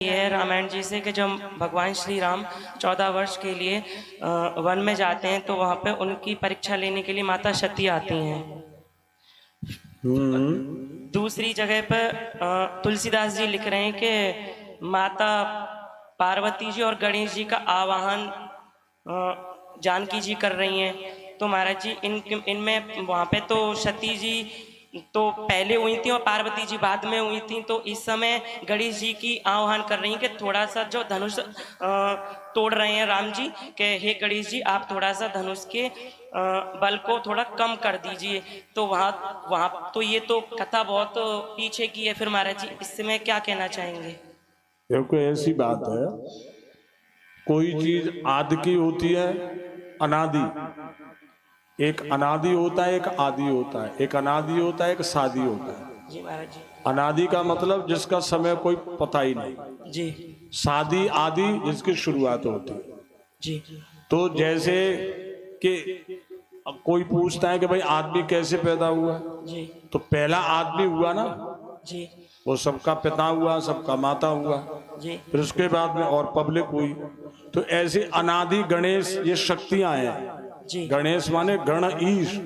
ये है रामायण जी से कि जब भगवान श्री राम 14 वर्ष के लिए वन में जाते हैं तो वहाँ पे उनकी परीक्षा लेने के लिए माता सती आती हैं। दूसरी जगह पर तुलसीदास जी लिख रहे हैं कि माता पार्वती जी और गणेश जी का आवाहन जानकी जी कर रही हैं। तो महाराज जी इनमें वहाँ पे तो सती जी तो पहले हुई थी और पार्वती जी बाद में हुई थी। तो इस समय गणेश जी की आह्वान कर रही हैं कि थोड़ा सा जो धनुष तोड़ रहे हैं राम जी के हे गणेश जी आप थोड़ा सा धनुष के बल को थोड़ा कम कर दीजिए। तो वहाँ तो ये तो कथा बहुत पीछे की है। फिर महाराज जी इससे मैं क्या कहना चाहेंगे? देखो ऐसी बात है, कोई चीज आदि की होती है, अनादि। एक अनादि होता है, एक आदि होता है। एक अनादि होता है, एक सादी होता है। जी महाराज जी। अनादि का मतलब जिसका समय कोई पता ही नहीं जी। सादी आदि जिसकी शुरुआत होती है जी। तो जैसे कि कोई पूछता है कि भाई आदमी कैसे पैदा हुआ जी। तो पहला आदमी हुआ ना जी। वो सबका पिता हुआ, सबका माता हुआ जी। फिर उसके बाद में और पब्लिक हुई। तो ऐसे अनादि गणेश ये शक्तियां हैं। गणेश माने गण ईश,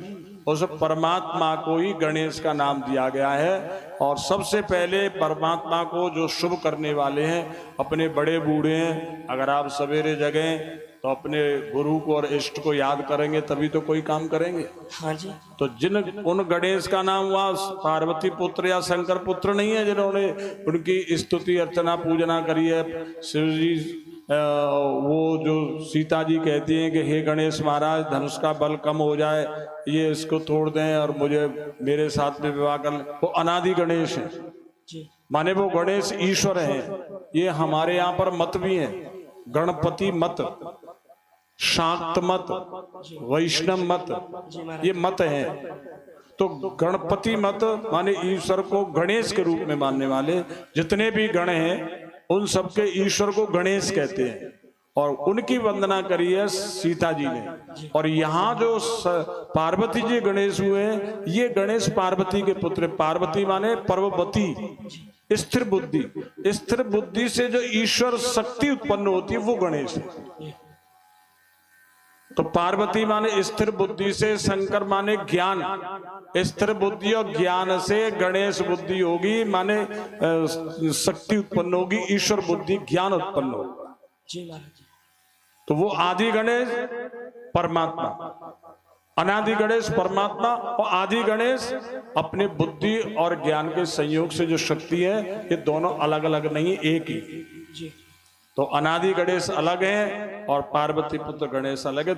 उस परमात्मा को ही गणेश का नाम दिया गया है। और सबसे पहले परमात्मा को जो शुभ करने वाले हैं अपने बड़े बूढ़े हैं। अगर आप सवेरे जगें तो अपने गुरु को और इष्ट को याद करेंगे तभी तो कोई काम करेंगे। हाँ जी। तो जिन उन गणेश का नाम हुआ पार्वती पुत्र या शंकर पुत्र नहीं है जिन्होंने उनकी स्तुति अर्चना पूजना करी है। शिव जी वो जो सीता जी कहती हैं कि हे गणेश महाराज धनुष का बल कम हो जाए, ये इसको तोड़ दें और मुझे मेरे साथ में विवाह कर, वो अनादि गणेश है। माने वो गणेश ईश्वर हैं। ये हमारे यहाँ पर मत भी हैं, गणपति मत, शाक्त मत, वैष्णव मत, ये मत है। तो गणपति मत माने ईश्वर को गणेश के रूप में मानने वाले जितने भी गण हैं उन सबके ईश्वर को गणेश कहते हैं। और उनकी वंदना करी है सीता जी ने। और यहाँ जो पार्वती जी गणेश हुए हैं ये गणेश पार्वती के पुत्र। पार्वती माने पर्ववती, स्थिर बुद्धि। स्थिर बुद्धि से जो ईश्वर शक्ति उत्पन्न होती है वो गणेश है। तो पार्वती माने स्थिर बुद्धि से, शंकर माने ज्ञान। स्थिर बुद्धि और ज्ञान से गणेश बुद्धि होगी, माने शक्ति उत्पन्न होगी, ईश्वर बुद्धि ज्ञान उत्पन्न होगा। तो वो आदि गणेश परमात्मा, अनादि गणेश परमात्मा और आदि गणेश अपने बुद्धि और ज्ञान के संयोग से जो शक्ति है ये दोनों अलग अलग नहीं, एक ही। तो अनादि गणेश अलग है और पार्वती पुत्र गणेश अलग है।